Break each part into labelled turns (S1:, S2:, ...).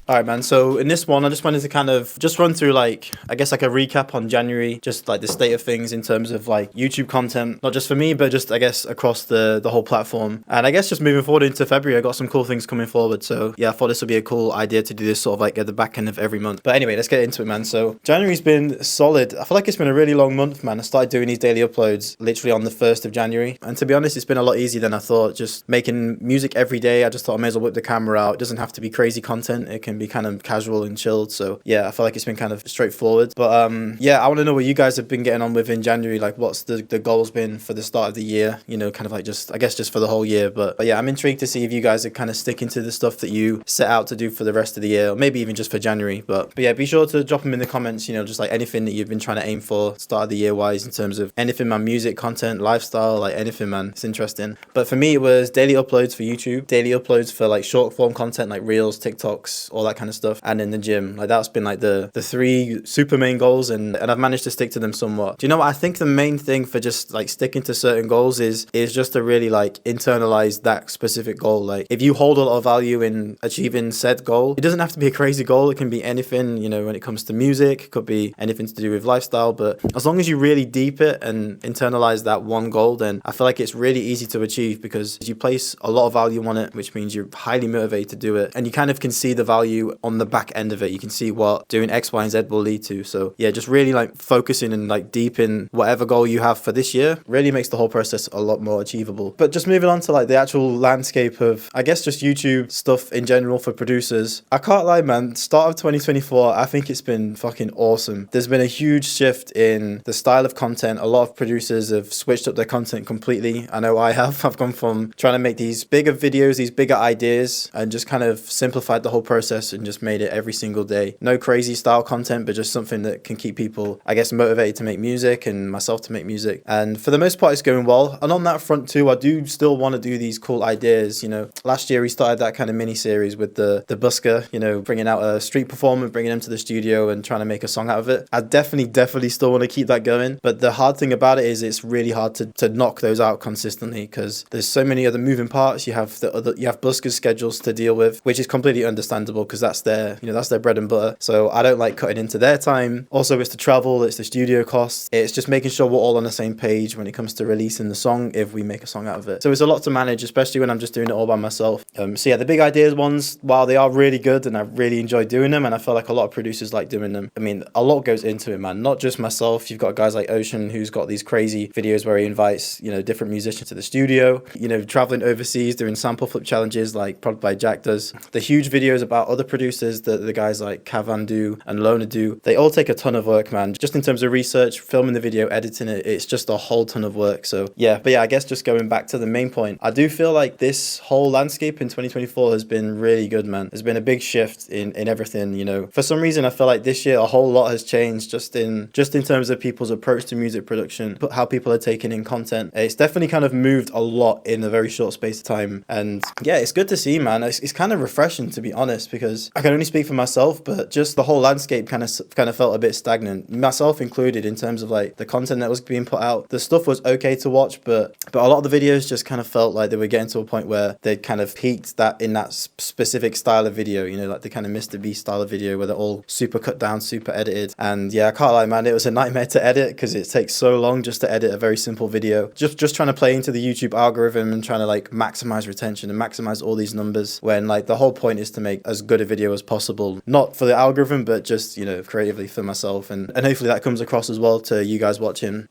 S1: All right, man. So in this one, I just wanted to kind of just run through like, I guess like a recap on January, just like the state of things in terms of like YouTube content, not just for me, but just I guess across the whole platform. And I guess just moving forward into February, I got some cool things coming forward. So yeah, I thought this would be a cool idea to do this sort of like at the back end of every month. But anyway, let's get into it, man. So January's been solid. I feel like it's been a really long month, man. I started doing these daily uploads literally on the 1st of January. And to be honest, it's been a lot easier than I thought. Just making music every day. I just thought I may as well whip the camera out. It doesn't have to be crazy content. It can be kind of casual and chilled. So yeah, I feel like it's been kind of straightforward. But yeah, I want to know what you guys have been getting on with in January. Like what's the goals been for the start of the year, you know, kind of like just I guess just for the whole year. But yeah, I'm intrigued to see if you guys are kind of sticking to the stuff that you set out to do for the rest of the year, or maybe even just for January. But yeah, be sure to drop them in the comments, you know, just like anything that you've been trying to aim for start of the year wise in terms of anything, man, music, content, lifestyle, like anything, man. It's interesting. But for me, it was daily uploads for YouTube, daily uploads for like short form content like Reels, TikToks, all that kind of stuff, and in the gym. Like that's been like the three super main goals, and I've managed to stick to them somewhat. Do you know what? I think the main thing for just like sticking to certain goals is just to really like internalize that specific goal. Like if you hold a lot of value in achieving said goal, it doesn't have to be a crazy goal. It can be anything, you know, when it comes to music, it could be anything to do with lifestyle. But as long as you really deep it and internalize that one goal, then I feel like it's really easy to achieve because you place a lot of value on it, which means you're highly motivated to do it. And you kind of can see the value on the back end of it. You can see what doing X, Y, and Z will lead to. So yeah, just really like focusing and like deep in whatever goal you have for this year really makes the whole process a lot more achievable. But just moving on to like the actual landscape of, I guess, just YouTube stuff in general for producers. I can't lie, man. Start of 2024, I think it's been fucking awesome. There's been a huge shift in the style of content. A lot of producers have switched up their content completely. I know I have. I've gone from trying to make these bigger videos, these bigger ideas, and just kind of simplified the whole process and just made it every single day. No crazy style content, but just something that can keep people, I guess, motivated to make music and myself to make music. And for the most part, it's going well. And on that front too, I do still want to do these cool ideas. You know, last year we started that kind of mini series with the busker, you know, bringing out a street performer, bringing him to the studio and trying to make a song out of it. I definitely still want to keep that going. But the hard thing about it is it's really hard to knock those out consistently because there's so many other moving parts. You have buskers' schedules to deal with, which is completely understandable because that's their bread and butter. So I don't like cutting into their time. Also, it's the travel, it's the studio costs. It's just making sure we're all on the same page when it comes to releasing the song if we make a song out of it. So it's a lot to manage, especially when I'm just doing it all by myself. So yeah, the big ideas ones, while they are really good and I really enjoy doing them, and I feel like a lot of producers like doing them. I mean, a lot goes into it, man. Not just myself. You've got guys like Ocean who's got these crazy videos where he invites, you know, different musicians to the studio, you know, traveling overseas, doing sample flip challenges like Prod by Jack does. The huge videos about other producers that the guys like Cavan do and Lona do. They all take a ton of work, man. Just in terms of research, filming the video, editing it, it's just a whole ton of work. So yeah, but yeah, I guess just going back to the main point, I do feel like this whole landscape in 2024 has been really good, man. There's been a big shift in everything, you know. For some reason, I feel like this year a whole lot has changed just in terms of people's approach to music production, how people are taking in content. It's definitely kind of moved a lot in a very short space of time. And yeah, it's good to see, man. It's kind of refreshing, to be honest, because I can only speak for myself, but just the whole landscape kind of felt a bit stagnant, myself included, in terms of like the content that was being put out. The stuff was okay to watch, but a lot of the videos just kind of felt like they were getting to a point where they'd kind of peaked that in that specific style of video, you know, like the kind of Mr. Beast style of video where they're all super cut down, super edited. And yeah, I can't lie, man, it was a nightmare to edit because it takes so long just to edit a very simple video. Just trying to play into the YouTube algorithm and trying to like maximize retention and maximize all these numbers when like the whole point is to make as good a video as possible, not for the algorithm, but just, you know, creatively for myself. And hopefully that comes across as well to you guys watching.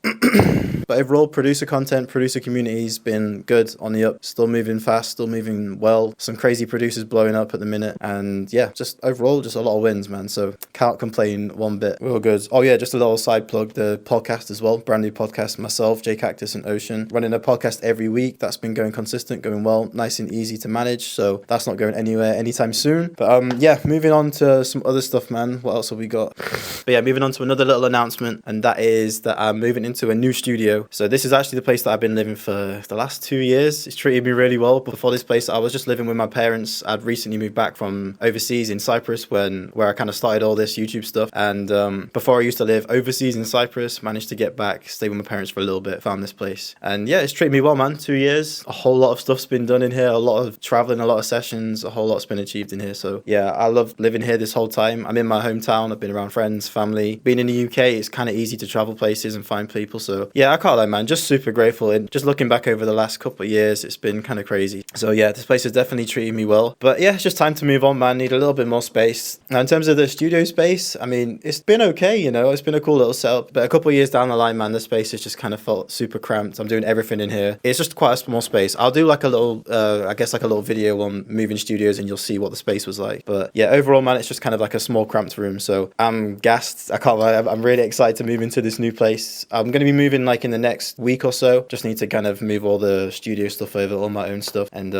S1: But overall, producer content, producer community's been good, on the up, still moving fast, still moving well. Some crazy producers blowing up at the minute. And yeah, just overall, just a lot of wins, man. So can't complain one bit. We're all good. Oh yeah, just a little side plug, the podcast as well. Brand new podcast, myself, J Cactus and Ocean. Running a podcast every week. That's been going consistent, going well, nice and easy to manage. So that's not going anywhere anytime soon. But yeah, moving on to some other stuff, man. What else have we got? But yeah, moving on to another little announcement. And that is that I'm moving into a new studio. studio. So this is actually the place that I've been living for the last 2 years. It's treated me really well. But before this place, I was just living with my parents. I'd recently moved back from overseas in Cyprus where I kind of started all this YouTube stuff. And before I used to live overseas in Cyprus, managed to get back, stay with my parents for a little bit, found this place. And yeah, it's treated me well, man. 2 years. A whole lot of stuff's been done in here. A lot of traveling, a lot of sessions, a whole lot's been achieved in here. So yeah, I love living here this whole time. I'm in my hometown. I've been around friends, family. Being in the UK, it's kind of easy to travel places and find people. So yeah, I can't lie, man. Just super grateful. And just looking back over the last couple of years, it's been kind of crazy. So yeah, this place has definitely treated me well. But yeah, it's just time to move on, man. Need a little bit more space. Now, in terms of the studio space, I mean, it's been okay, you know. It's been a cool little setup. But a couple of years down the line, man, the space has just kind of felt super cramped. I'm doing everything in here. It's just quite a small space. I'll do like a little, I guess like a little video on moving studios and you'll see what the space was like. But yeah, overall, man, it's just kind of like a small cramped room. So I'm gassed. I can't lie. I'm really excited to move into this new place. I'm going to be moving like in the next week or so. Just need to kind of move all the studio stuff over, all my own stuff. And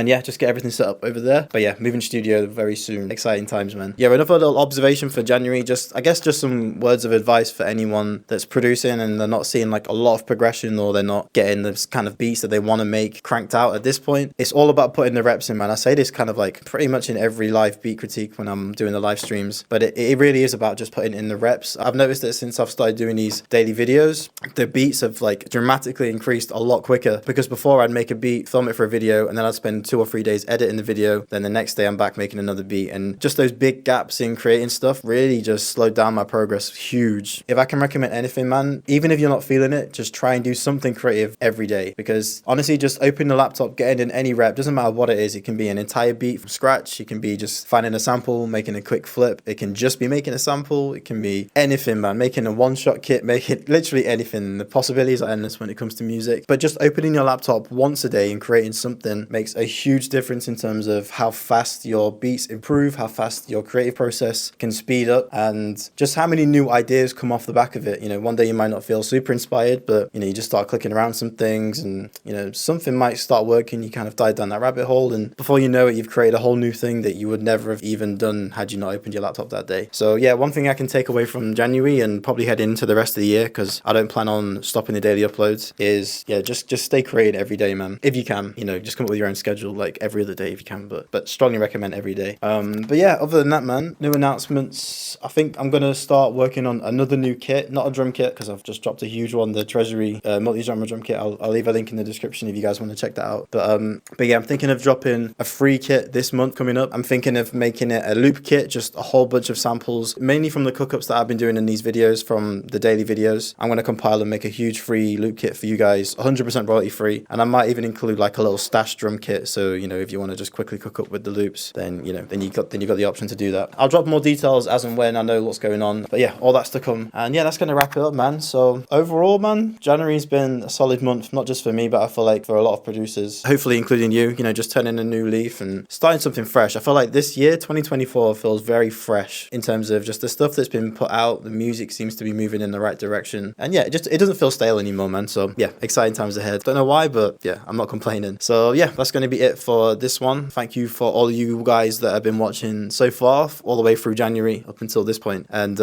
S1: yeah, just get everything set up over there. But yeah, moving studio very soon. Exciting times, man. Yeah, another little observation for January. I guess just some words of advice for anyone that's producing and they're not seeing like a lot of progression or they're not getting this kind of beats that they want to make cranked out at this point. It's all about putting the reps in, man. I say this kind of like pretty much in every live beat critique when I'm doing the live streams, but it really is about just putting in the reps. I've noticed that since I've started doing these daily videos, the beats have like dramatically increased a lot quicker, because before I'd make a beat, film it for a video, and then I'd spend 2 or 3 days editing the video. Then the next day I'm back making another beat, and just those big gaps in creating stuff really just slowed down my progress huge. If I can recommend anything, man, even if you're not feeling it, just try and do something creative every day, because honestly, just open the laptop, getting in any rep, doesn't matter what it is. It can be an entire beat from scratch, it can be just finding a sample, making a quick flip, it can just be making a sample, it can be anything, man, making a one-shot kit, making literally anything. The possibilities are endless when it comes to music. But just opening your laptop once a day and creating something makes a huge difference in terms of how fast your beats improve, how fast your creative process can speed up, and just how many new ideas come off the back of it. You know, one day you might not feel super inspired, but you know, you just start clicking around some things and you know, something might start working, you kind of dive down that rabbit hole, and before you know it, you've created a whole new thing that you would never have even done had you not opened your laptop that day. So yeah, one thing I can take away from January and probably head into the rest of the year, because I don't plan on stopping the daily uploads, is yeah, just stay creative every day, man. If you can, you know, just come up with your own schedule like every other day if you can, but strongly recommend every day. But yeah, other than that, man, new announcements. I think I'm gonna start working on another new kit, not a drum kit, because I've just dropped a huge one, the Treasury multi-genre drum kit. I'll leave a link in the description if you guys want to check that out. But yeah, I'm thinking of dropping a free kit this month coming up. I'm thinking of making it a loop kit, just a whole bunch of samples, mainly from the cookups that I've been doing in these videos, from the daily videos. I'm gonna compile and make a huge free loop kit for you guys, 100% royalty free, and I might even include like a little stash drum kit. So you know, if you want to just quickly cook up with the loops, then you know, then you got the option to do that. I'll drop more details as and when I know what's going on. But yeah, all that's to come. And yeah, that's gonna wrap it up, man. So overall, man, January's been a solid month, not just for me, but I feel like for a lot of producers, hopefully including you know, just turning a new leaf and starting something fresh. I feel like this year, 2024, feels very fresh in terms of just the stuff that's been put out. The music seems to be moving in the right direction. And yeah, it doesn't feel stale anymore, man. So yeah, exciting times ahead. Don't know why, but yeah, I'm not complaining. So yeah, that's going to be it for this one. Thank you for all you guys that have been watching so far, all the way through January up until this point. And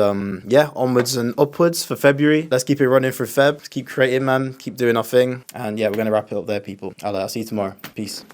S1: yeah, onwards and upwards for February. Let's keep it running for Feb. Keep creating, man. Keep doing our thing. And yeah, we're going to wrap it up there, people. I'll see you tomorrow. Peace.